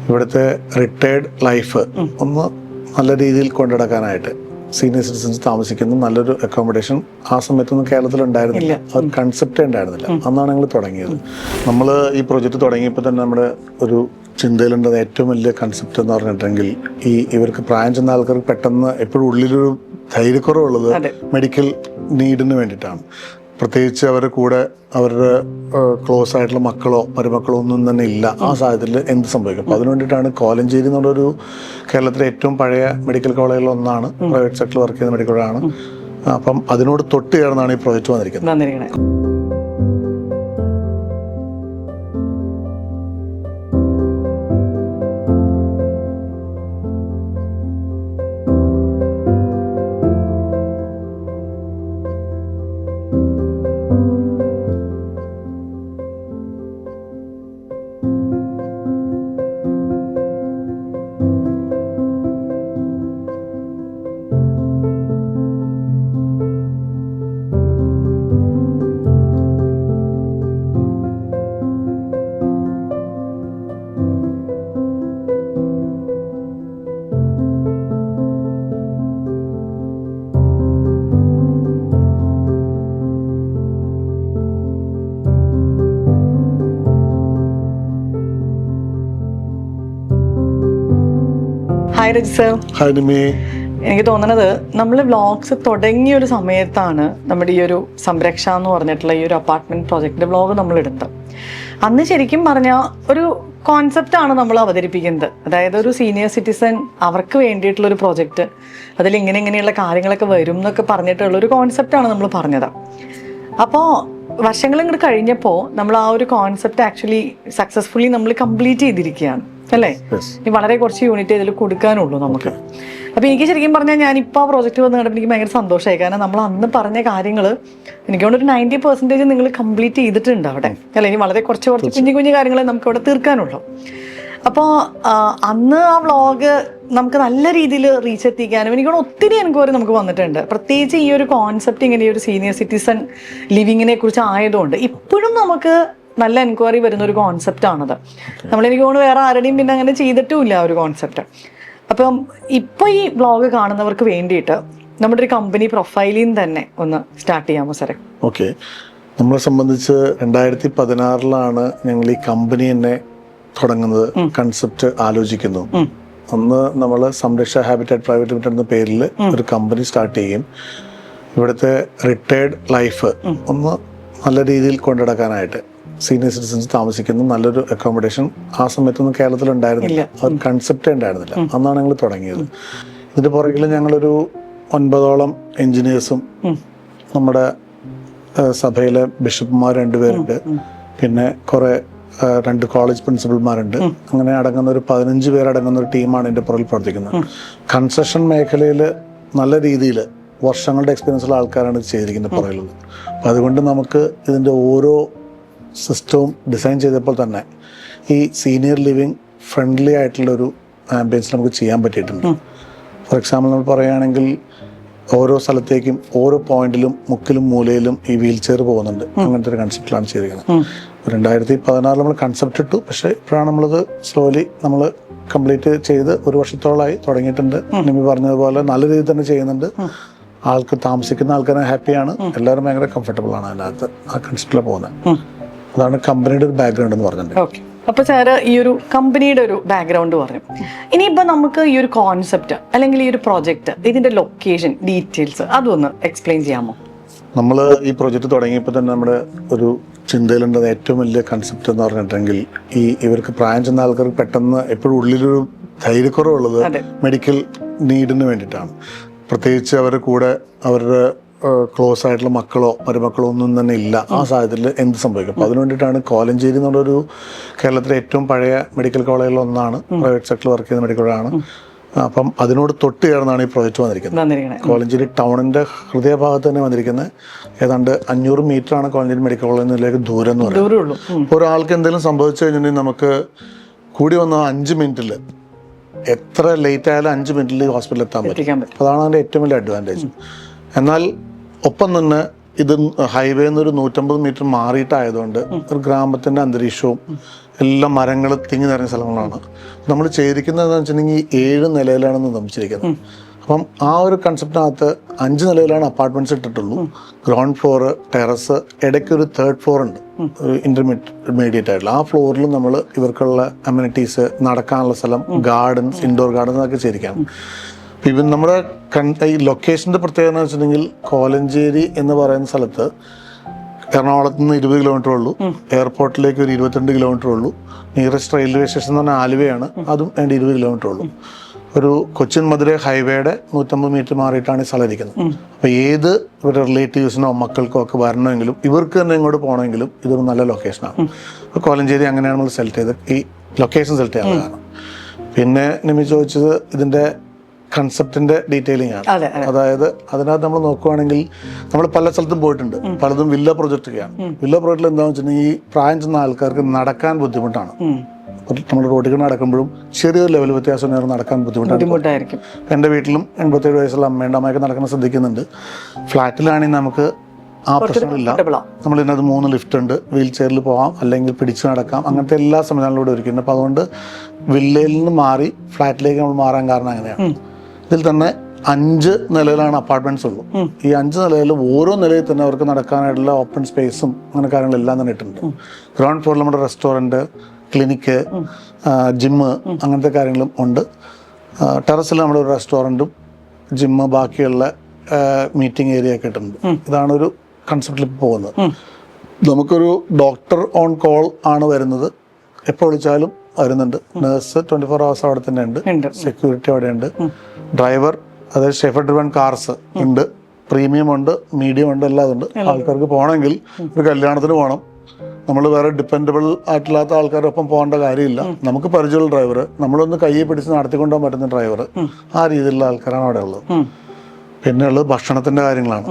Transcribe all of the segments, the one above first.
ഇവിടുത്തെ retired life ഒന്ന് നല്ല രീതിയിൽ കൊണ്ടുനടക്കാനായിട്ട് സീനിയർ സിറ്റിസൺസ് താമസിക്കുന്ന നല്ലൊരു അക്കോമഡേഷൻ ആ സമയത്തൊന്നും കേരളത്തിൽ ഉണ്ടായിരുന്നില്ല. ഒരു കൺസെപ്റ്റേ ഉണ്ടായിരുന്നില്ല. അന്നാണ് ഞങ്ങൾ തുടങ്ങിയത്. നമ്മൾ ഈ പ്രൊജക്റ്റ് തുടങ്ങിയപ്പോൾ തന്നെ നമ്മുടെ ഒരു ചിന്തയിലുണ്ടത് ഏറ്റവും വലിയ കൺസെപ്റ്റ് എന്ന് പറഞ്ഞിട്ടുണ്ടെങ്കിൽ ഇവർക്ക് പ്രായം ചെന്ന ആൾക്കാർക്ക് പെട്ടെന്ന് എപ്പോഴും ഉള്ളിലൊരു ധൈര്യക്കുറവുള്ളത് മെഡിക്കൽ നീഡിന് വേണ്ടിയിട്ടാണ്. പ്രത്യേകിച്ച് അവരുടെ കൂടെ അവരുടെ ക്ലോസ് ആയിട്ടുള്ള മക്കളോ മരുമക്കളോ ഒന്നും തന്നെ ഇല്ല. ആ സാഹചര്യത്തിൽ എന്ത് സംഭവിക്കും? അപ്പോൾ അതിനു വേണ്ടിയിട്ടാണ് കോലഞ്ചേരി എന്നുള്ളൊരു കേരളത്തിലെ ഏറ്റവും പഴയ മെഡിക്കൽ കോളേജിൽ ഒന്നാണ്, പ്രൈവറ്റ് സെക്ടറിൽ വർക്ക് ചെയ്യുന്ന മെഡിക്കൽ കോളേജാണ്. അപ്പം അതിനോട് തൊട്ട് ചേർന്നാണ് ഈ പ്രോജക്റ്റ് വന്നിരിക്കുന്നത്. ഹായ് രജി സർ. എനിക്ക് തോന്നുന്നത് നമ്മൾ വ്ളോഗ്സ് തുടങ്ങിയ ഒരു സമയത്താണ് നമ്മുടെ ഈ ഒരു സംരക്ഷ എന്ന് പറഞ്ഞിട്ടുള്ള ഈ ഒരു അപ്പാർട്ട്മെന്റ് പ്രോജക്റ്റിന്റെ വ്ളോഗ് നമ്മൾ ഇടുന്നത്. അന്ന് ശരിക്കും പറഞ്ഞാൽ ഒരു കോൺസെപ്റ്റാണ് നമ്മൾ അവതരിപ്പിക്കുന്നത്. അതായത് ഒരു സീനിയർ സിറ്റിസൺ അവർക്ക് വേണ്ടിയിട്ടുള്ള ഒരു പ്രോജക്റ്റ്, അതിൽ ഇങ്ങനെയുള്ള കാര്യങ്ങളൊക്കെ വരും എന്നൊക്കെ പറഞ്ഞിട്ടുള്ള ഒരു കോൺസെപ്റ്റാണ് നമ്മൾ പറഞ്ഞത്. അപ്പോൾ വർഷങ്ങൾ ഇങ്ങോട്ട് കഴിഞ്ഞപ്പോൾ നമ്മൾ ആ ഒരു കോൺസെപ്റ്റ് ആക്ച്വലി സക്സസ്ഫുള്ളി നമ്മൾ കംപ്ലീറ്റ് ചെയ്തിരിക്കുകയാണ് അല്ലേ? ഈ വളരെ കുറച്ച് യൂണിറ്റ് ഇതിൽ കൊടുക്കാനുള്ളൂ നമുക്ക്. അപ്പോൾ എനിക്ക് ശരിക്കും പറഞ്ഞാൽ ഞാനിപ്പോൾ ആ പ്രോജക്റ്റ് വന്ന് കണ്ടപ്പോൾ എനിക്ക് ഭയങ്കര സന്തോഷമായി. കാരണം നമ്മൾ അന്ന് പറഞ്ഞ കാര്യങ്ങൾ എനിക്ക് തോന്നുന്നു ഒരു 90% നിങ്ങൾ കംപ്ലീറ്റ് ചെയ്തിട്ടുണ്ട് അവിടെ അല്ലേ? ഇനി വളരെ കുറച്ച് കുഞ്ഞു കാര്യങ്ങളെ നമുക്ക് അവിടെ തീർക്കാനുള്ളൂ. അപ്പോൾ അന്ന് ആ വ്ളോഗ് നമുക്ക് നല്ല രീതിയിൽ റീച്ച് എത്തിക്കാനും എനിക്ക് ഒത്തിരി എൻക്വയറി നമുക്ക് വന്നിട്ടുണ്ട്. പ്രത്യേകിച്ച് ഈ ഒരു കോൺസെപ്റ്റ് ഇങ്ങനെ ഒരു സീനിയർ സിറ്റിസൺ ലിവിങ്ങിനെ കുറിച്ച് ആയതുകൊണ്ട് ഇപ്പോഴും നമുക്ക് നല്ല എൻക്വയറി വരുന്ന ഒരു കോൺസെപ്റ്റാണത്. നമ്മളെനിക്ക് തോന്നുന്നു വേറെ ആരുടെയും പിന്നെ അങ്ങനെ ചെയ്തിട്ടുമില്ല ആ ഒരു കോൺസെപ്റ്റ്. അപ്പം ഇപ്പോൾ ഈ വ്ളോഗ് കാണുന്നവർക്ക് വേണ്ടിയിട്ട് നമ്മുടെ ഒരു കമ്പനി പ്രൊഫൈലിൽ നിന്ന് തന്നെ ഒന്ന് സ്റ്റാർട്ട് ചെയ്യാമോ സാറേ? ഓക്കെ. നമ്മളെ സംബന്ധിച്ച് 2016 ഞങ്ങൾ ഈ കമ്പനി തന്നെ തുടങ്ങുന്നത്, കൺസെപ്റ്റ് ആലോചിക്കുന്നു. അന്ന് നമ്മൾ സംരക്ഷ ഹാബിറ്റാറ്റ് പ്രൈവറ്റ് ലിമിറ്റഡ് എന്ന പേരിൽ ഒരു കമ്പനി സ്റ്റാർട്ട് ചെയ്യും. ഇവിടുത്തെ റിട്ടയർഡ് ലൈഫ് ഒന്ന് നല്ല രീതിയിൽ കൊണ്ടുനടക്കാനായിട്ട് സീനിയർ സിറ്റിസൺസ് താമസിക്കുന്ന നല്ലൊരു അക്കോമഡേഷൻ ആ സമയത്തൊന്നും കേരളത്തിൽ ഉണ്ടായിരുന്നില്ല. ഒരു കൺസെപ്റ്റേ ഉണ്ടായിരുന്നില്ല. അന്നാണ് ഞങ്ങൾ തുടങ്ങിയത്. ഇതിന്റെ പുറകിൽ ഞങ്ങളൊരു 9ഓളം എഞ്ചിനീയേഴ്സും നമ്മുടെ സഭയിലെ ബിഷപ്പുമാർ 2 പേരുണ്ട്, പിന്നെ കുറെ 2 കോളേജ് പ്രിൻസിപ്പൽമാരുണ്ട്. അങ്ങനെ അടങ്ങുന്ന ഒരു 15 പേരടങ്ങുന്ന ഒരു ടീമാണ് ഇതിന്റെ പുറകിൽ പ്രവർത്തിക്കുന്നത്. കൺസ്ട്രക്ഷൻ മേഖലയിൽ നല്ല രീതിയിൽ വർഷങ്ങളുടെ എക്സ്പീരിയൻസ് ഉള്ള ആൾക്കാരാണ് ഇത് ചെയ്തിരിക്കുന്നത് പുറകിലുള്ളത്. അപ്പം അതുകൊണ്ട് നമുക്ക് ഇതിൻ്റെ ഓരോ സിസ്റ്റവും ഡിസൈൻ ചെയ്തപ്പോൾ തന്നെ ഈ സീനിയർ ലിവിങ് ഫ്രണ്ട്ലി ആയിട്ടുള്ളൊരു ആംബിയൻസ് നമുക്ക് ചെയ്യാൻ പറ്റിയിട്ടുണ്ട്. ഫോർ എക്സാമ്പിൾ നമ്മൾ പറയുകയാണെങ്കിൽ ഓരോ സ്ഥലത്തേക്കും ഓരോ പോയിന്റിലും മുക്കിലും മൂലയിലും ഈ വീൽ ചെയർ പോകുന്നുണ്ട്. അങ്ങനത്തെ ഒരു കൺസെപ്റ്റിലാണ് ചെയ്തിരിക്കുന്നത്. 2016 നമ്മൾ കൺസെപ്റ്റ് ഇട്ടു, പക്ഷേ ഇപ്പോഴാണ് നമ്മളത് സ്ലോലി നമ്മൾ കംപ്ലീറ്റ് ചെയ്ത് 1 വർഷത്തോളമായി തുടങ്ങിയിട്ടുണ്ട്. നിമി പറഞ്ഞതുപോലെ നല്ല രീതിയിൽ തന്നെ ചെയ്യുന്നുണ്ട്. താമസിക്കുന്ന ആൾക്കാരെ ഹാപ്പിയാണ്, എല്ലാവരും ഭയങ്കര കംഫർട്ടബിൾ ആണ് അതിനകത്ത് ആ കൺസെപ്റ്റിൽ പോകുന്നത്. അതാണ് കമ്പനിയുടെ ഒരു ബാക്ക്ഗ്രൗണ്ട് എന്ന് പറഞ്ഞിട്ടുണ്ട്. അപ്പോൾ സാറ് ഈ ഒരു കമ്പനിയുടെ ഒരു ബാക്ക്ഗ്രൗണ്ട് പറഞ്ഞു. ഇനിയിപ്പോൾ നമുക്ക് ഈ ഒരു കോൺസെപ്റ്റ് അല്ലെങ്കിൽ ഈ ഒരു പ്രോജക്റ്റ്, ഇതിന്റെ ലൊക്കേഷൻ ഡീറ്റെയിൽസ് അതൊന്ന് എക്സ്പ്ലെയിൻ ചെയ്യാമോ? നമ്മൾ ഈ പ്രോജക്റ്റ് തുടങ്ങിയപ്പോൾ തന്നെ നമ്മുടെ ഒരു ചിന്തയിലുണ്ടത് ഏറ്റവും വലിയ കൺസെപ്റ്റ് എന്ന് പറഞ്ഞിട്ടുണ്ടെങ്കിൽ ഇവർക്ക് പ്രായം ചെന്ന ആൾക്കാർക്ക് പെട്ടെന്ന് എപ്പോഴും ഉള്ളിലൊരു ധൈര്യക്കുറവുള്ളത് മെഡിക്കൽ നീഡിന് വേണ്ടിയിട്ടാണ്. പ്രത്യേകിച്ച് അവരുടെ കൂടെ അവരുടെ ക്ലോസ് ആയിട്ടുള്ള മക്കളോ മരുമക്കളോ ഒന്നും തന്നെ ഇല്ല. ആ സാഹചര്യത്തിൽ എന്ത് സംഭവിക്കും? അപ്പോൾ അതിനു വേണ്ടിയിട്ടാണ് കോലഞ്ചേരി എന്നുള്ളൊരു കേരളത്തിലെ ഏറ്റവും പഴയ മെഡിക്കൽ കോളേജിൽ ഒന്നാണ്, പ്രൈവറ്റ് സെക്ടറിൽ വർക്ക് ചെയ്യുന്ന മെഡിക്കൽ കോളേജാണ്. അപ്പം അതിനോട് തൊട്ട് ചേർന്നാണ് ഈ പ്രോജക്റ്റ് വന്നിരിക്കുന്നത്. കോലഞ്ചേരി ടൗണിന്റെ ഹൃദയഭാഗത്ത് തന്നെ വന്നിരിക്കുന്നത്. ഏതാണ്ട് 500 മീറ്ററാണ് കോലഞ്ചേരി മെഡിക്കൽ കോളേജിലേക്ക് ദൂരം എന്ന് പറയുന്നത്. ഒരാൾക്ക് എന്തെങ്കിലും സംഭവിച്ചു കഴിഞ്ഞിട്ടുണ്ടെങ്കിൽ നമുക്ക് കൂടി വന്ന 5 മിനിറ്റിൽ, എത്ര ലേറ്റ് ആയാലും 5 മിനിറ്റിൽ ഹോസ്പിറ്റലിൽ എത്താൻ പറ്റും. അതാണ് അതിൻ്റെ ഏറ്റവും വലിയ അഡ്വാൻറ്റേജ്. എന്നാൽ ഒപ്പം തന്നെ ഇത് ഹൈവേന്ന് ഒരു 150 മീറ്റർ മാറിയിട്ടായതുകൊണ്ട് ഒരു ഗ്രാമത്തിന്റെ അന്തരീക്ഷവും എല്ലാം മരങ്ങൾ തിങ്ങി നിറഞ്ഞ സ്ഥലങ്ങളാണ്. നമ്മൾ ചെയ്തിരിക്കുന്നതെന്ന് വെച്ചിട്ടുണ്ടെങ്കിൽ 7 നിലയിലാണ് നിർമ്മിച്ചിരിക്കുന്നത്. അപ്പം ആ ഒരു കൺസെപ്റ്റിനകത്ത് 5 നിലയിലാണ് അപ്പാർട്ട്മെന്റ്സ് ഇട്ടിട്ടുള്ളൂ. ഗ്രൗണ്ട് ഫ്ലോർ, ടെറസ്, ഇടയ്ക്ക് ഒരു 3rd ഫ്ലോർ ഉണ്ട്, ഒരു ഇന്റർമീഡിയറ്റ് ആയിട്ടുള്ള. ആ ഫ്ലോറിൽ നമ്മൾ ഇവർക്കുള്ള അമ്യൂണിറ്റീസ്, നടക്കാനുള്ള സ്ഥലം, ഗാർഡൻസ്, ഇൻഡോർ ഗാർഡൻസ് ഒക്കെ ചെയ്തിരിക്കുകയാണ്. ഇപ്പം നമ്മുടെ ഈ ലൊക്കേഷൻ്റെ പ്രത്യേകത എന്ന് വെച്ചിട്ടുണ്ടെങ്കിൽ കോലഞ്ചേരി എന്ന് പറയുന്ന സ്ഥലത്ത് എറണാകുളത്ത് നിന്ന് 20 കിലോമീറ്റർ ഉള്ളൂ, എയർപോർട്ടിലേക്ക് ഒരു 22 കിലോമീറ്റർ ഉള്ളൂ, നിയറസ്റ്റ് റെയിൽവേ സ്റ്റേഷൻ എന്ന് പറഞ്ഞാൽ ആലുവയാണ്, അതും വേണ്ട 20 കിലോമീറ്റർ ഉള്ളൂ. ഒരു കൊച്ചിൻ മധുര ഹൈവേയുടെ 150 മീറ്റർ മാറിയിട്ടാണ് ഈ സ്ഥലം ഇരിക്കുന്നത്. അപ്പോൾ ഏത് ഇവരുടെ റിലേറ്റീവ്സിനോ മക്കൾക്കോ ഒക്കെ വരണമെങ്കിലും ഇവർക്ക് തന്നെ ഇങ്ങോട്ട് പോകണമെങ്കിലും ഇതൊരു നല്ല ലൊക്കേഷനാണ്. അപ്പോൾ കോലഞ്ചേരി അങ്ങനെയാണ് നമ്മൾ സെലക്ട് ചെയ്ത് ഈ ലൊക്കേഷൻ സെലക്ട് ചെയ്യാൻ കാരണം. പിന്നെ നിമി ചോദിച്ചത് ഇതിൻ്റെ കൺസെപ്റ്റിന്റെ ഡീറ്റെയിലിംഗ് ആണ്. അതായത് അതിനകത്ത് നമ്മൾ നോക്കുവാണെങ്കിൽ നമ്മൾ പല സ്ഥലത്തും പോയിട്ടുണ്ട്, പലതും വില്ല പ്രൊജക്റ്റൊക്കെയാണ്. വില്ല പ്രൊജക്റ്റിൽ എന്താണെന്ന് വെച്ചിട്ടുണ്ടെങ്കിൽ ഈ പ്രായം ചെന്ന ആൾക്കാർക്ക് നടക്കാൻ ബുദ്ധിമുട്ടാണ്. നമ്മൾ റോഡിൽ നടക്കുമ്പോഴും ചെറിയൊരു ലെവൽ വ്യത്യാസം നടക്കാൻ ബുദ്ധിമുട്ടായിരിക്കും. എൻ്റെ വീട്ടിലും 87 വയസ്സുള്ള അമ്മയൊക്കെ നടക്കുന്ന ശ്രദ്ധിക്കുന്നുണ്ട്. ഫ്ലാറ്റിലാണെങ്കിൽ നമുക്ക് ആ പ്രശ്നമില്ല. നമ്മൾ ഇതിനകത്ത് 3 ലിഫ്റ്റ് ഉണ്ട്, വീൽ ചെയറിൽ പോകാം, അല്ലെങ്കിൽ പിടിച്ച് നടക്കാം, അങ്ങനത്തെ എല്ലാ സംവിധാനങ്ങളിലൂടെ ഒരുക്കുന്നുണ്ട്. അപ്പോൾ അതുകൊണ്ട് വില്ലയിൽ നിന്ന് മാറി ഫ്ലാറ്റിലേക്ക് നമ്മൾ മാറാൻ കാരണം അങ്ങനെയാണ്. ഇതിൽ തന്നെ 5 നിലയിലാണ് അപ്പാർട്ട്മെന്റ്സ് ഉള്ളൂ. ഈ 5 നിലയിൽ ഓരോ നിലയിൽ തന്നെ അവർക്ക് നടക്കാനായിട്ടുള്ള ഓപ്പൺ സ്പേസും അങ്ങനെ കാര്യങ്ങളെല്ലാം തന്നെ ഇട്ടിട്ടുണ്ട്. ഗ്രൗണ്ട് ഫ്ലോറിൽ നമ്മുടെ റെസ്റ്റോറൻറ്റ്, ക്ലിനിക്ക്, ജിമ്മ്, അങ്ങനത്തെ കാര്യങ്ങളും ഉണ്ട്. ടെറസിൽ നമ്മുടെ ഒരു റെസ്റ്റോറൻറ്റും ജിമ്മ്, ബാക്കിയുള്ള മീറ്റിംഗ് ഏരിയ ഒക്കെ ഇട്ടിട്ടുണ്ട്. ഇതാണ് ഒരു കൺസെപ്റ്റിൽ പോകുന്നത്. നമുക്കൊരു ഡോക്ടർ ഓൺ കോൾ ആണ് വരുന്നത്, എപ്പോൾ വിളിച്ചാലും വരുന്നുണ്ട്. നേഴ്സ് 24 hours അവിടെ തന്നെ ഉണ്ട്, സെക്യൂരിറ്റി അവിടെ ഉണ്ട്, ഡ്രൈവർ, അതായത് ഷെഫർ ഡ്രിവൺ കാർസ് ഉണ്ട്, പ്രീമിയം ഉണ്ട്, മീഡിയം ഉണ്ട്, എല്ലാം ഉണ്ട്. ആൾക്കാർക്ക് പോകണമെങ്കിൽ ഒരു കല്യാണത്തിന് പോകണം, നമ്മൾ വേറെ ഡിപ്പെൻഡബിൾ ആയിട്ടില്ലാത്ത ആൾക്കാരൊപ്പം പോകേണ്ട കാര്യമില്ല. നമുക്ക് പരിചയമുള്ള ഡ്രൈവർ, നമ്മളൊന്ന് കയ്യിൽ പിടിച്ച് നടത്തിക്കൊണ്ടുപോകാൻ പറ്റുന്ന ഡ്രൈവർ, ആ രീതിയിലുള്ള ആൾക്കാരാണ് അവിടെ ഉള്ളത്. പിന്നെ ഉള്ളത് ഭക്ഷണത്തിന്റെ കാര്യങ്ങളാണ്.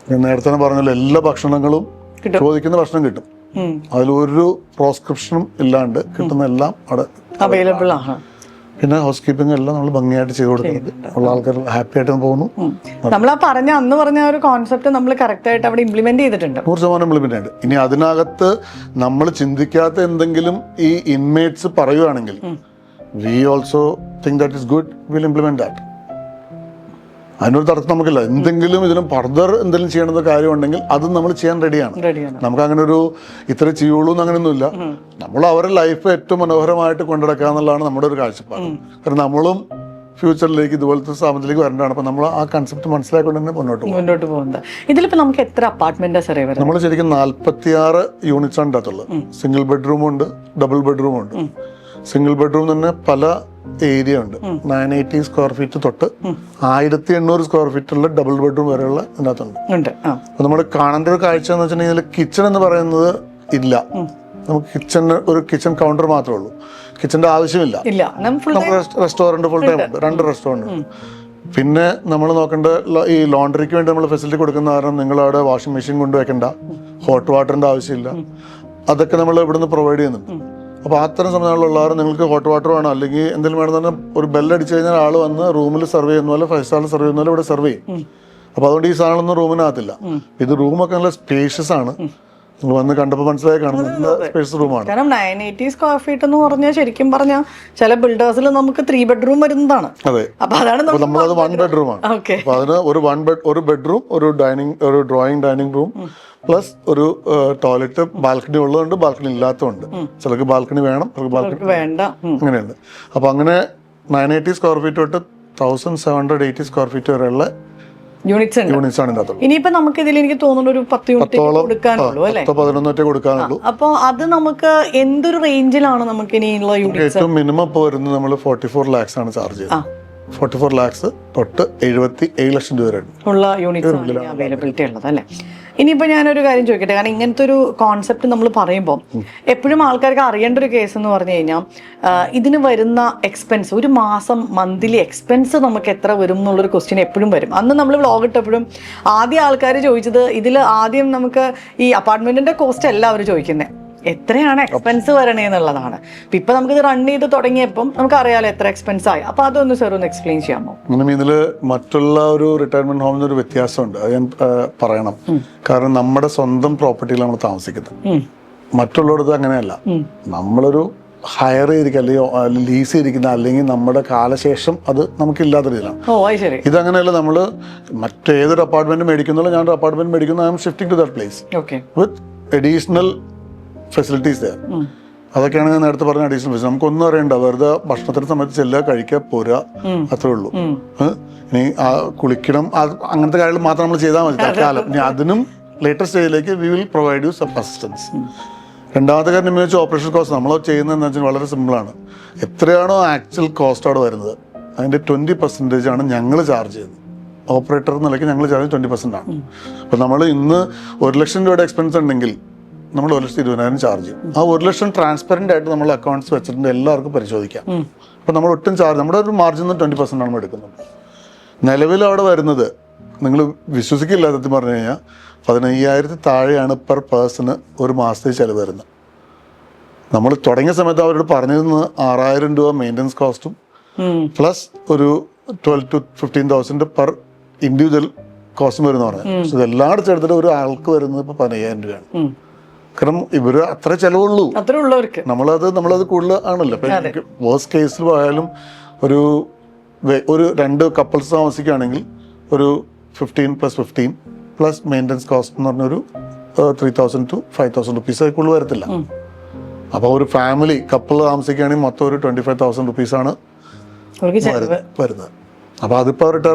ഞാൻ നേരത്തെ പറഞ്ഞല്ലോ, എല്ലാ ഭക്ഷണങ്ങളും ചോദിക്കുന്ന ഭക്ഷണം കിട്ടും. അതിലൊരു പ്രോസ്ക്രിപ്ഷനും ഇല്ലാണ്ട് കിട്ടുന്ന എല്ലാം അവിടെ അവൈലബിൾ ആണ്. പിന്നെ ഹൗസ് കീപ്പിംഗ് എല്ലാം നമ്മൾ ഭംഗിയായിട്ട് ചെയ്ത് കൊടുക്കുന്നുണ്ട്. ഉള്ള ആൾക്കാർ ഹാപ്പി ആയിട്ട് പോകുന്നു. നമ്മൾ അന്ന് പറഞ്ഞ ഒരു കോൺസെപ്റ്റ് നമ്മൾ കറക്റ്റ് ആയിട്ട് അവിടെ ഇംപ്ലിമെന്റ് ചെയ്തിട്ടുണ്ട്, 100% ഇംപ്ലിമെന്റ് ഉണ്ട്. ഇനി അതിനകത്ത് നമ്മൾ ചിന്തിക്കാത്ത എന്തെങ്കിലും ഈ ഇൻമേറ്റ്സ് പറയുകയാണെങ്കിൽ we also think that is good, will implement that. അതിനൊരു തടസ്സം നമുക്കില്ല. എന്തെങ്കിലും ഇതിലും ഫർദർ എന്തെങ്കിലും ചെയ്യണമെന്ന കാര്യമുണ്ടെങ്കിൽ അതും നമ്മൾ ചെയ്യാൻ റെഡിയാണ്. നമുക്ക് അങ്ങനെ ഒരു ഇത്ര ചെയ്യുള്ളൂ എന്ന് അങ്ങനെയൊന്നുമില്ല. നമ്മൾ അവരുടെ ലൈഫ് ഏറ്റവും മനോഹരമായിട്ട് കൊണ്ടുനടക്കുക എന്നുള്ളതാണ് നമ്മുടെ ഒരു കാഴ്ചപ്പാട്. കാരണം നമ്മളും ഫ്യൂച്ചറിലേക്ക് ഇതുപോലത്തെ സ്ഥാപനത്തിലേക്ക് വരേണ്ടതാണ്. അപ്പം നമ്മൾ ആ കൺസെപ്റ്റ് മനസ്സിലാക്കിക്കൊണ്ട് തന്നെ മുന്നോട്ട് പോകുന്നത്. ഇതിലിപ്പോൾ നമുക്ക് എത്ര അപ്പാർട്ട്മെന്റ് നമ്മൾ ശരിക്കും 46 യൂണിറ്റ്സ് ആണ് ഇതിനകത്തുള്ളത്. സിംഗിൾ ബെഡ്റൂം ഉണ്ട്, ഡബിൾ ബെഡ്റൂം ഉണ്ട്. സിംഗിൾ ബെഡ്റൂം തന്നെ പല ഏരിയ ഉണ്ട്. 980 സ്ക്വയർ ഫീറ്റ് തൊട്ട് 1800 സ്ക്വയർ ഫീറ്റ് ഉള്ള ഡബിൾ ബെഡ്റൂം വരെയുള്ള ഇതിനകത്തുണ്ട്. അപ്പൊ നമ്മൾ കാണേണ്ട ഒരു കാഴ്ച എന്ന് വെച്ചിട്ടുണ്ടെങ്കിൽ കിച്ചൺ എന്ന് പറയുന്നത് ഇല്ല. നമുക്ക് ഒരു കിച്ചൺ കൗണ്ടർ മാത്രമേ ഉള്ളൂ. കിച്ചന്റെ ആവശ്യമില്ല. നമുക്ക് റെസ്റ്റോറന്റ് ഫുൾ ടൈം ഉണ്ട്, 2 റെസ്റ്റോറന്റ് ഉണ്ട്. പിന്നെ നമ്മൾ നോക്കേണ്ട ഈ ലോണ്ടറിക്ക് വേണ്ടി നമ്മൾ ഫെസിലിറ്റി കൊടുക്കുന്ന കാരണം നിങ്ങൾ അവിടെ വാഷിംഗ് മെഷീൻ കൊണ്ടുവയ്ക്കണ്ട, ഹോട്ട് വാട്ടറിന്റെ ആവശ്യമില്ല. അതൊക്കെ നമ്മൾ ഇവിടുന്ന് പ്രൊവൈഡ് ചെയ്യുന്നുണ്ട്. അപ്പോൾ അത്തരം സമയങ്ങളിലുള്ളവർ നിങ്ങൾക്ക് ഹോട്ട് വാട്ടർ വേണം, അല്ലെങ്കിൽ എന്തെങ്കിലും വേണമെന്ന് പറഞ്ഞാൽ ഒരു ബെല്ലടിച്ച് കഴിഞ്ഞാൽ ആൾ വന്ന് റൂമിൽ സെർവ് ചെയ്യുന്ന പോലെ, 5 സ്റ്റാറിൽ സെർവ് ചെയ്യുന്ന പോലെ ഇവിടെ സെർവ് ചെയ്യും. അപ്പോൾ അതുകൊണ്ട് ഈ സാധനങ്ങളൊന്നും റൂമിനകത്തില്ല. ഇത് റൂമൊക്കെ നല്ല സ്പേഷ്യസ് ആണ്. നിങ്ങൾ വന്ന് കണ്ടപ്പോൾ മനസ്സിലായി കാണുന്നത് സ്പേഷ്യസ് റൂമാണ്. കാരണം 980 സ്ക്വയർ ഫീറ്റ് എന്ന് പറഞ്ഞാൽ ശരിക്കും പറഞ്ഞാൽ ചില ബിൽഡേഴ്സിൽ നമുക്ക് 3 ബെഡ്റൂം വരുന്നതാണ്. അതെ, നമ്മളത് 1 ബെഡ്റൂമാണ്. അപ്പോൾ അതിന് ഒരു ബെഡ്റൂം, ഒരു ഡ്രോയിങ് ഡൈനിങ് റൂം പ്ലസ് ഒരു ടോയ്ലറ്റ്, ബാൽക്കണി ഉള്ളതുണ്ട്, ബാൽക്കണി ഇല്ലാത്തതുണ്ട്. ചിലർക്ക് ബാൽക്കണി വേണം, ചിലർക്ക് ബാൽക്കണി വേണ്ട, അങ്ങനെയുണ്ട്. അപ്പൊ അങ്ങനെ 980 സ്ക്വയർ ഫീറ്റ് തൊട്ട് 1780 സ്ക്വയർ ഫീറ്റ് വരെയുള്ള യൂണിറ്റ്സ് ആണ് ഇതിനകത്തുള്ളത്. ഇനിയിപ്പോ നമുക്ക് ഇതിൽ എനിക്ക് തോന്നുന്നു ഒരു 10 യൂണിറ്റ് കൊടുക്കാനുള്ളൂ അല്ലേ? 11 കൊടുക്കാനുള്ളൂ. അപ്പൊ അത് നമുക്ക് എന്തൊരു റേഞ്ചിലാണ് നമുക്ക് ഇനിയുള്ള യൂണിറ്റ്? ഏറ്റവും മിനിമം ഇപ്പോൾ വരുന്നത് നമ്മൾ 44 lakhs ആണ് ചാർജ് ചെയ്യുന്നത്. 44 lakhs തൊട്ട് 77 ലക്ഷം രൂപ വരെ ഉള്ള യൂണിറ്റ്സ് അവൈലബിലിറ്റി ഉള്ളത് അല്ലേ? ഇനിയിപ്പോൾ ഞാനൊരു കാര്യം ചോദിക്കട്ടെ, കാരണം ഇങ്ങനത്തെ ഒരു കോൺസെപ്റ്റ് നമ്മൾ പറയുമ്പോൾ എപ്പോഴും ആൾക്കാർക്ക് അറിയേണ്ട ഒരു കേസ് എന്ന് പറഞ്ഞു കഴിഞ്ഞാൽ ഇതിന് വരുന്ന എക്സ്പെൻസ്, ഒരു മാസം മന്ത്ലി എക്സ്പെൻസ് നമുക്ക് എത്ര വരും എന്നുള്ളൊരു ക്വസ്റ്റ്യൻ എപ്പോഴും വരും. അന്ന് നമ്മൾ വ്ളോഗ് ഇട്ടപ്പോഴും ആദ്യം ആൾക്കാർ ചോദിച്ചത്, ഇതിൽ ആദ്യം നമുക്ക് ഈ അപ്പാർട്ട്മെന്റിന്റെ കോസ്റ്റ് അല്ല അവർ ചോദിക്കുന്നത്, എത്രയാണ് എക്സ്പെൻസ് വരണേ എന്നുള്ളതാണ്. ഇപ്പൊ നമുക്കിത് റൺ ചെയ്ത് തുടങ്ങിയപ്പം നമുക്ക് അറിയാലോ എത്ര എക്സ്പെൻസ് ആയി. അപ്പൊ അതൊന്ന് സാർ ഒന്ന് എക്സ്പ്ലെയിൻ ചെയ്യാമോ? ഇതില് മറ്റുള്ള ഒരു റിട്ടയർമെന്റ് ഹോമിന് ഒരു വ്യത്യാസമുണ്ട്, അത് ഞാൻ പറയണം. കാരണം നമ്മുടെ സ്വന്തം പ്രോപ്പർട്ടിയിൽ നമ്മൾ താമസിക്കുന്നത്. മറ്റുള്ളവർക്ക് അങ്ങനെയല്ല. നമ്മളൊരു ഹയർ ചെയ്തിരിക്കുക അല്ലെങ്കിൽ ലീസ് ചെയ്തിരിക്കുന്ന അല്ലെങ്കിൽ നമ്മുടെ കാലശേഷം അത് നമുക്കില്ലാത്ത രീതിയിലാണ്. ഇതങ്ങനെയല്ല. നമ്മൾ മറ്റേതൊരു അപ്പാർട്ട്മെന്റ് മേടിക്കുന്നുള്ള ഞാനൊരു അപ്പാർട്ട്മെന്റ് മേടിക്കുന്നു, I'm shifting to that place with additional facilities there. അതൊക്കെയാണ് ഞാൻ നേരത്തെ പറഞ്ഞ അഡീഷണൽ ഫെസിലിറ്റി. നമുക്കൊന്നും അറിയണ്ട, വെറുതെ ഭക്ഷണത്തിന് സമയത്ത് ചെല്ലുക, കഴിക്കുക, പോരുക, അത്രേ ഉള്ളൂ. ഇനി കുളിക്കണം അങ്ങനത്തെ കാര്യങ്ങൾ മാത്രം നമ്മൾ ചെയ്താൽ മതി തൽക്കാലം. ഇനി അതിനും ലേറ്റർ സ്റ്റേജിലേക്ക് we will provide you some assistance. രണ്ടാമത്തെ കാര്യം എന്ന് വെച്ചാൽ ഓപ്പറേഷൻ കോസ്റ്റ് നമ്മൾ ചെയ്യുന്നതെന്ന് വെച്ചാൽ വളരെ സിമ്പിളാണ്. എത്രയാണോ ആക്ച്വൽ കോസ്റ്റ് അവിടെ വരുന്നത് അതിൻ്റെ 20% ആണ് ഞങ്ങൾ ചാർജ് ചെയ്യുന്നത്. ഓപ്പറേറ്റർ നിലയ്ക്ക് ഞങ്ങൾ ചാർജ് 20% ആണ്. അപ്പം നമ്മൾ ഇന്ന് 1 ലക്ഷം രൂപയുടെ എക്സ്പെൻസ് ഉണ്ടെങ്കിൽ നമ്മൾ 1,20,000 ചാർജ് ചെയ്യും. ആ 1 ലക്ഷം ട്രാൻസ്പെറൻ്റ് ആയിട്ട് നമ്മൾ അക്കൗണ്ട്സ് വെച്ചിട്ടുണ്ട്, എല്ലാവർക്കും പരിശോധിക്കാം. അപ്പം നമ്മൾ ഒട്ടും ചാർജ്, നമ്മുടെ ഒരു മാർജിൻ 20% ആണ് നമ്മൾ എടുക്കുന്നത്. നിലവിൽ അവിടെ വരുന്നത് നിങ്ങൾ വിശ്വസിക്കില്ല, സത്യം പറഞ്ഞു കഴിഞ്ഞാൽ 15,000 താഴെയാണ് പെർ പേഴ്സണ് ഒരു മാസത്തെ ചിലവ് വരുന്നത്. നമ്മൾ തുടങ്ങിയ സമയത്ത് അവരോട് പറഞ്ഞിരുന്നത് 6,000 രൂപ മെയിൻ്റനൻസ് കോസ്റ്റും പ്ലസ് ഒരു 12,000 to 15,000 പെർ ഇൻഡിവിജ്വൽ കോസ്റ്റും വരുന്ന പറഞ്ഞു. പക്ഷെ ഇതെല്ലാം കൂടെ ചേർത്തിട്ട് ഒരു ആൾക്ക് വരുന്നത് ഇപ്പോൾ 15,000 രൂപയാണ്. കാരണം ഇവർ അത്ര ചിലവുള്ളൂ, നമ്മളത് കൂടുതൽ ആണല്ലോ. ഇപ്പം വേഴ്സ്റ്റ് കേസിൽ പോയാലും ഒരു 2 കപ്പിൾസ് താമസിക്കുകയാണെങ്കിൽ ഒരു 15 + 15 പ്ലസ് മെയിൻ്റനൻസ് കോസ്റ്റ് എന്ന് പറഞ്ഞൊരു 3,000 to 5,000 റുപ്പീസ് കൂടുതൽ വരത്തില്ല. അപ്പോൾ ഒരു ഫാമിലി കപ്പിൾ താമസിക്കുകയാണെങ്കിൽ മൊത്തം ഒരു 25,000 റുപ്പീസാണ് വരുന്നത്. അപ്പോൾ അതിപ്പോൾ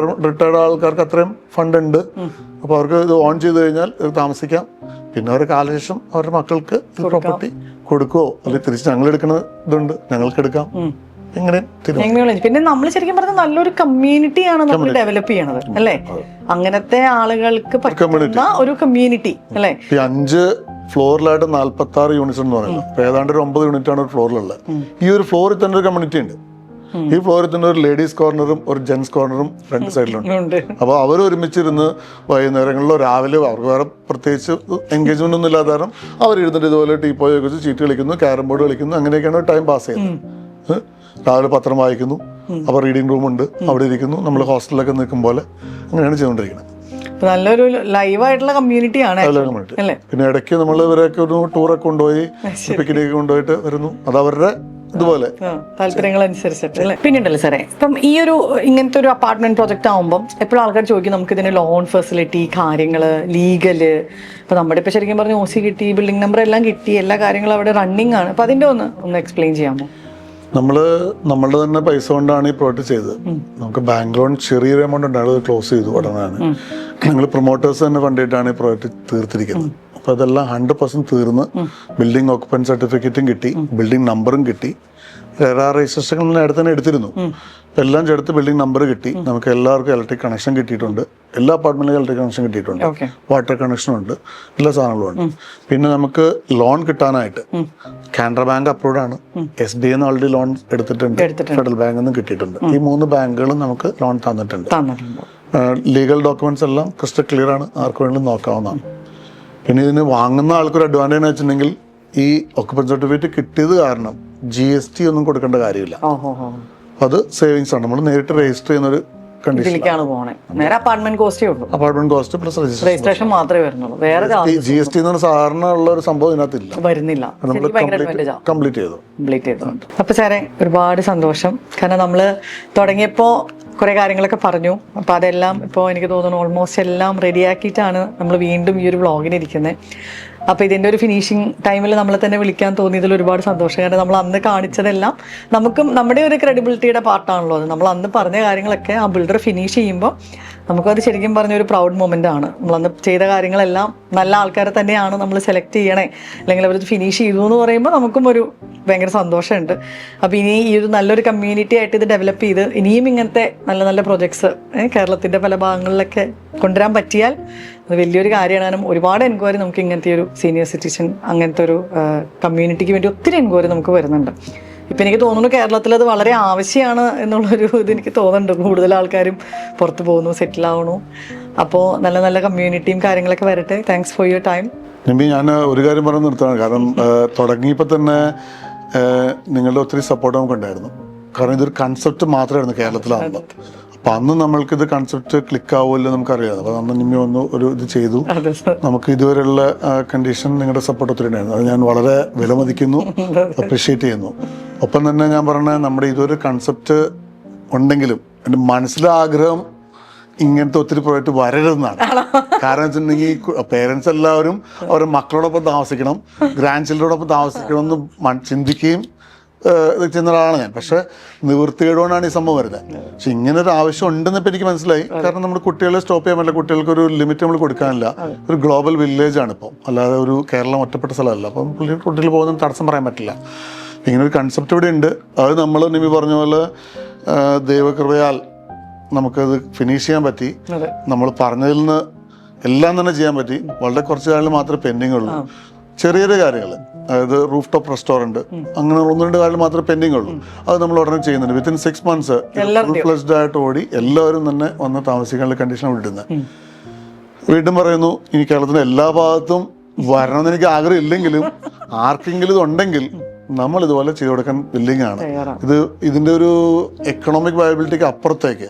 റിട്ടയർഡ് ആൾക്കാർക്ക് അത്രയും ഫണ്ട് ഉണ്ട്. അപ്പോൾ അവർക്ക് ഇത് ഓൺ ചെയ്ത് കഴിഞ്ഞാൽ ഇത് താമസിക്കാം. പിന്നെ അവരുടെ കാലശേഷം അവരുടെ മക്കൾക്ക് പ്രോപ്പർട്ടി കൊടുക്കുവോ അല്ലെങ്കിൽ തിരിച്ച് ഞങ്ങൾ എടുക്കുന്ന ഇതുണ്ട്, ഞങ്ങൾക്ക് എടുക്കാം. പിന്നെ നമ്മൾ ശരിക്കും പറഞ്ഞാൽ നല്ലൊരു കമ്മ്യൂണിറ്റിയാണ് നമ്മൾ ഡെവലപ്പ് ചെയ്യണത് അല്ലേ? അങ്ങനത്തെ ആളുകൾക്ക് പറ്റുന്ന ഒരു കമ്മ്യൂണിറ്റി അല്ലേ? 5 ഫ്ലോറിലായിട്ട് 46 യൂണിറ്റ്സ് എന്ന് പറയുന്നത് ഏതാണ്ട് ഒരു 9 യൂണിറ്റ് ആണ് ഒരു ഫ്ലോറിലുള്ളത്. ഈ ഒരു ഫ്ലോറിൽ തന്നെ ഒരു കമ്മ്യൂണിറ്റി ഉണ്ട്. ഈ ഫ്ലോറിൽ തന്നെ ഒരു ലേഡീസ് കോർണറും ഒരു ജെൻസ് കോർണറും 2 സൈഡിലുണ്ട്. അപ്പോൾ അവർ ഒരുമിച്ചിരുന്ന് വൈകുന്നേരങ്ങളിലോ രാവിലെ അവർക്ക് വേറെ പ്രത്യേകിച്ച് എൻഗേജ്മെന്റ് ഒന്നും ഇല്ലാത്ത കാരണം അവരിരുന്നിട്ട് ഇതുപോലെ ടീപ്പോയൊക്കെ വെച്ച് ചീട്ട് കളിക്കുന്നു, ക്യാരം ബോർഡ് കളിക്കുന്നു, അങ്ങനെയൊക്കെയാണ് ടൈം പാസ് ചെയ്യുന്നത്. രാവിലെ പത്രം വായിക്കുന്നു, അപ്പോൾ റീഡിംഗ് റൂം ഉണ്ട്, അവിടെ ഇരിക്കുന്നു. നമ്മൾ ഹോസ്റ്റലിലൊക്കെ നിൽക്കും പോലെ അങ്ങനെയാണ് ചെയ്തുകൊണ്ടിരിക്കുന്നത്. നല്ലൊരു ലൈവായിട്ടുള്ള കമ്മ്യൂണിറ്റിയാണ്. പിന്നെ ഇടയ്ക്ക് നമ്മൾ ഇവരൊക്കെ ഒരു ടൂറൊക്കെ കൊണ്ടുപോയി പിക്നിക്ക് കൊണ്ടുപോയിട്ട് വരുന്നു. അത് അവരുടെ ഇതുപോലെ താല്പര്യങ്ങൾ അനുസരിച്ചിട്ട്. പിന്നെയുണ്ടല്ലോ സാറേ, ഇപ്പം ഈ ഒരു ഇങ്ങനത്തെ ഒരു അപ്പാർട്ട്മെന്റ് പ്രോജക്റ്റ് ആകുമ്പോൾ എപ്പോഴും ആൾക്കാർ ചോദിക്കും നമുക്ക് ഇതിന് ലോൺ ഫെസിലിറ്റി, കാര്യങ്ങള്, ലീഗല്. ഇപ്പൊ നമ്മുടെ ഇപ്പൊ ശരിക്കും പറഞ്ഞ OC കിട്ടി, ബിൽഡിംഗ് നമ്പർ എല്ലാം കിട്ടി, എല്ലാ കാര്യങ്ങളും അവിടെ റണ്ണിങ് ആണ്. അപ്പൊ അതിന്റെ ഒന്ന് എക്സ്പ്ലെയിൻ ചെയ്യാമോ? നമ്മളുടെ തന്നെ പൈസ കൊണ്ടാണ് ഈ പ്രോജക്റ്റ് ചെയ്തത്. നമുക്ക് ബാങ്ക് ലോൺ ചെറിയൊരു എമൗണ്ട് ഉണ്ടായത് ക്ലോസ് ചെയ്തു ഉടനെ. ഞങ്ങൾ പ്രൊമോട്ടേഴ്സ് തന്നെ ഫണ്ട് ചെയ്തിട്ടാണ് ഈ പ്രോജക്റ്റ് തീർത്തിരിക്കുന്നത്. അപ്പോൾ അതെല്ലാം 100% തീർന്ന് ബിൽഡിംഗ് ഓക്കുപ്പൻസി സർട്ടിഫിക്കറ്റും കിട്ടി, ബിൽഡിംഗ് നമ്പറും കിട്ടി, രജിസ്ട്രേഷൻ നേരത്തെ തന്നെ എടുത്തിരുന്നു. എല്ലാം ചേർത്ത് ബിൽഡിംഗ് നമ്പർ കിട്ടി. നമുക്ക് എല്ലാവർക്കും ഇലക്ട്രിക് കണക്ഷൻ കിട്ടിയിട്ടുണ്ട്. എല്ലാ അപ്പാർട്ട്മെന്റിലും ഇലക്ട്രിക് കണക്ഷൻ കിട്ടിയിട്ടുണ്ട്, വാട്ടർ കണക്ഷനും ഉണ്ട്, എല്ലാ സാധനങ്ങളും ഉണ്ട്. പിന്നെ നമുക്ക് ലോൺ കിട്ടാനായിട്ട് കാനറ ബാങ്ക് അപ്രൂവ്ഡ് ആണ്, SBI ഓൾറെഡി ലോൺ എടുത്തിട്ടുണ്ട്, ഫെഡറൽ ബാങ്കിൽ നിന്നും കിട്ടിയിട്ടുണ്ട്. ഈ 3 ബാങ്കുകളും നമുക്ക് ലോൺ തന്നിട്ടുണ്ട്. ലീഗൽ ഡോക്യുമെന്റ്സ് എല്ലാം ക്രിസ്റ്റൽ ക്ലിയർ ആണ്, ആർക്ക് വേണമെങ്കിലും നോക്കാവുന്നതാണ്. പിന്നെ ഇതിന് വാങ്ങുന്ന ആൾക്കൊരു അഡ്വാൻറ്റേജ് എന്ന് വെച്ചിട്ടുണ്ടെങ്കിൽ ഈ ഓക്കുപ്പൻസി സർട്ടിഫിക്കറ്റ് കിട്ടിയത് കാരണം GST ഒന്നും കൊടുക്കേണ്ട കാര്യമില്ല. അത് സേവിങ്സ് ആണ്. നമ്മൾ നേരിട്ട് രജിസ്റ്റർ ചെയ്യുന്ന ഒരു അപ്പാർട്ട്മെന്റ് കോസ്റ്റ് പ്ലസ് രജിസ്ട്രേഷൻ മാത്രമേ വരുന്നുള്ളൂ. വേറെ GST എന്ന് സാധാരണ ഉള്ള ഒരു സംഭവം ഇതിനകത്തില്ല, വരുന്നില്ല. കംപ്ലീറ്റ് ചെയ്തു. അപ്പൊ സാറേ ഒരുപാട് സന്തോഷം. കാരണം നമ്മള് തുടങ്ങിയപ്പോ കുറെ കാര്യങ്ങളൊക്കെ പറഞ്ഞു. അപ്പൊ അതെല്ലാം ഇപ്പോൾ എനിക്ക് തോന്നുന്നു ഓൾമോസ്റ്റ് എല്ലാം റെഡിയാക്കിയിട്ടാണ് നമ്മൾ വീണ്ടും ഈ ഒരു വ്ളോഗിന് ഇരിക്കുന്നത്. അപ്പോൾ ഇതിൻ്റെ ഒരു ഫിനിഷിങ് ടൈമിൽ നമ്മളെ തന്നെ വിളിക്കാൻ തോന്നിയതിൽ ഒരുപാട് സന്തോഷം. കാരണം നമ്മൾ അന്ന് കാണിച്ചതെല്ലാം നമുക്കും നമ്മുടെ ഒരു ക്രെഡിബിലിറ്റിയുടെ പാർട്ടാണല്ലോ അത്. നമ്മൾ അന്ന് പറഞ്ഞ കാര്യങ്ങളൊക്കെ ആ ബിൽഡർ ഫിനിഷ് ചെയ്യുമ്പോൾ നമുക്കത് ശരിക്കും പറഞ്ഞൊരു പ്രൗഡ് മൊമെൻ്റ് ആണ്. നമ്മളന്ന് ചെയ്ത കാര്യങ്ങളെല്ലാം നല്ല ആൾക്കാരെ തന്നെയാണ് നമ്മൾ സെലക്ട് ചെയ്യണേ, അല്ലെങ്കിൽ അവർ ഫിനിഷ് ചെയ്തു എന്ന് പറയുമ്പോൾ നമുക്കും ഒരു ഭയങ്കര സന്തോഷമുണ്ട്. അപ്പോൾ ഇനി ഈ ഒരു നല്ലൊരു കമ്മ്യൂണിറ്റി ആയിട്ട് ഇത് ഡെവലപ്പ് ചെയ്ത് ഇനിയും ഇങ്ങനത്തെ നല്ല നല്ല പ്രൊജക്ട്സ് കേരളത്തിൻ്റെ പല ഭാഗങ്ങളിലൊക്കെ കൊണ്ടുവരാൻ പറ്റിയാൽ അത് വലിയൊരു കാര്യമാണ്. ഒരുപാട് എൻക്വയറി നമുക്ക് ഇങ്ങനത്തെ ഒരു സീനിയർ സിറ്റിസൺ അങ്ങനത്തെ ഒരു കമ്മ്യൂണിറ്റിക്ക് വേണ്ടി ഒത്തിരി എൻക്വയറി നമുക്ക് വരുന്നുണ്ട്. ഇപ്പം എനിക്ക് തോന്നുന്നു കേരളത്തിൽ അത് വളരെ ആവശ്യമാണ് എന്നുള്ളൊരു ഇത് എനിക്ക് തോന്നുന്നുണ്ട്. കൂടുതൽ ആൾക്കാരും പുറത്ത് പോകുന്നു, സെറ്റിൽ ആവണു. അപ്പോൾ നല്ല നല്ല കമ്മ്യൂണിറ്റിയും കാര്യങ്ങളൊക്കെ വരട്ടെ. Thanks for your time. ഞാൻ ഒരു കാര്യം പറഞ്ഞ് നിർത്താണ്. കാരണം തുടങ്ങിയപ്പോൾ തന്നെ നിങ്ങളുടെ ഒത്തിരി സപ്പോർട്ട് നമുക്ക് ഉണ്ടായിരുന്നു. കാരണം ഇതൊരു കൺസെപ്റ്റ് മാത്രമായിരുന്നു കേരളത്തിലാകുമ്പോൾ. അപ്പം അന്ന് നമ്മൾക്കിത് കൺസെപ്റ്റ് ക്ലിക്ക് ആവുമല്ലോ നമുക്കറിയാം. അപ്പോൾ അന്ന് നിമ്മി വന്നു ഒരു ഇത് ചെയ്തു. അതെ സർ. നമുക്ക് ഇതുവരെയുള്ള കണ്ടീഷൻ നിങ്ങളുടെ സപ്പോർട്ട് ഒത്തിരി ഉണ്ടായിരുന്നു. അത് ഞാൻ വളരെ വിലമതിക്കുന്നു, അപ്രീഷിയേറ്റ് ചെയ്യുന്നു. ഒപ്പം തന്നെ ഞാൻ പറഞ്ഞ നമ്മുടെ ഇതൊരു കൺസെപ്റ്റ് ഉണ്ടെങ്കിലും എൻ്റെ മനസ്സിലെ ആഗ്രഹം ഇങ്ങനത്തെ ഒത്തിരി പ്രോജക്റ്റ് വരരുതെന്നാണ്. കാരണം വെച്ചിട്ടുണ്ടെങ്കിൽ പേരൻസ് എല്ലാവരും അവരുടെ മക്കളോടൊപ്പം താമസിക്കണം, ഗ്രാൻഡ് ചിൽഡ്രനോടൊപ്പം താമസിക്കണം എന്ന് ചിന്തിക്കുകയും ചെയ്യുന്ന ഒരാളാണ് ഞാൻ. പക്ഷേ നിവൃത്തികേടുകൊണ്ടാണ് ഈ സംഭവം വരുന്നത്. പക്ഷെ ഇങ്ങനെ ഒരു ആവശ്യം ഉണ്ടെന്ന് ഇപ്പം എനിക്ക് മനസ്സിലായി. കാരണം നമ്മൾ കുട്ടികളെ സ്റ്റോപ്പ് ചെയ്യാൻ പറ്റില്ല, കുട്ടികൾക്ക് ഒരു ലിമിറ്റ് നമ്മൾ കൊടുക്കാനില്ല. ഒരു ഗ്ലോബൽ വില്ലേജ് ആണ് ഇപ്പം, അല്ലാതെ ഒരു കേരളം ഒറ്റപ്പെട്ട സ്ഥലമല്ല. അപ്പം കുട്ടികൾ പോകുന്നതിന് തടസ്സം പറയാൻ പറ്റില്ല. ഇങ്ങനെ ഒരു കൺസെപ്റ്റ് ഇവിടെ ഉണ്ട്. അത് നമ്മൾ നിമി പറഞ്ഞ പോലെ ദൈവകൃപയാൽ നമുക്കത് ഫിനിഷ് ചെയ്യാൻ പറ്റി. നമ്മൾ പറഞ്ഞതിൽ നിന്ന് എല്ലാം തന്നെ ചെയ്യാൻ പറ്റി. വളരെ കുറച്ച് കാര്യങ്ങൾ മാത്രമേ പെൻഡിങ് ഉള്ളൂ. ചെറിയ ചെറിയ കാര്യങ്ങൾ, അതായത് റൂഫ് ടോപ്പ് റെസ്റ്റോറൻറ്റ്, അങ്ങനെ 1-2 കാര്യങ്ങൾ മാത്രമേ പെൻഡിങ് ഉള്ളൂ. അത് നമ്മൾ ഉടനെ ചെയ്യുന്നുണ്ട്. വിത്തിൻ 6 months ഫുൾ ഫ്ലെജ്ഡ് ആയിട്ട് ഓടി എല്ലാവരും തന്നെ വന്ന് താമസിക്കാനുള്ള കണ്ടീഷൻ വിടുന്നത്. വീണ്ടും പറയുന്നു, ഇനി കേരളത്തിൻ്റെ എല്ലാ ഭാഗത്തും വരണമെന്ന് എനിക്ക് ആഗ്രഹം ഇല്ലെങ്കിലും ആർക്കെങ്കിലും ഇതുണ്ടെങ്കിൽ നമ്മൾ ഇതുപോലെ ചെയ്തു കൊടുക്കാൻ വില്ലിങ് ആണ്. ഇതിൻ്റെ ഒരു എക്കണോമിക് വയബിലിറ്റിക്ക് അപ്പുറത്തേക്ക്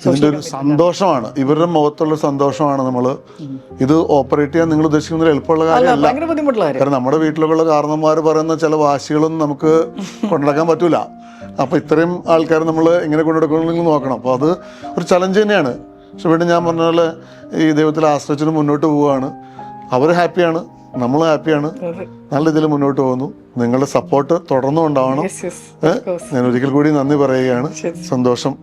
ഇതിൻ്റെ ഒരു സന്തോഷമാണ്, ഇവരുടെ മുഖത്തുള്ള സന്തോഷമാണ്. നമ്മൾ ഇത് ഓപ്പറേറ്റ് ചെയ്യാൻ നിങ്ങൾ ഉദ്ദേശിക്കുന്നത് എളുപ്പമുള്ള കാര്യമല്ല. കാരണം നമ്മുടെ വീട്ടിലുള്ള കാരണന്മാർ പറയുന്ന ചില വാശികളൊന്നും നമുക്ക് കൊണ്ടുനടക്കാൻ പറ്റൂല. അപ്പോൾ ഇത്രയും ആൾക്കാർ നമ്മൾ എങ്ങനെ കൊണ്ടുനടക്കണമെങ്കിൽ നോക്കണം. അപ്പോൾ അത് ഒരു ചലഞ്ച് തന്നെയാണ്. പക്ഷെ വീണ്ടും ഞാൻ പറഞ്ഞ പോലെ ഈ ദൈവത്തിൽ ആശ്രയിച്ചിട്ട് മുന്നോട്ട് പോവുകയാണ്. അവർ ഹാപ്പിയാണ്, നമ്മൾ ഹാപ്പിയാണ്, നല്ല രീതിയിൽ മുന്നോട്ട് പോകുന്നു. നിങ്ങളുടെ സപ്പോർട്ട് തുടർന്നും ഉണ്ടാവണം. ഞാൻ ഒരിക്കൽ കൂടി നന്ദി പറയുകയാണ്. സന്തോഷം.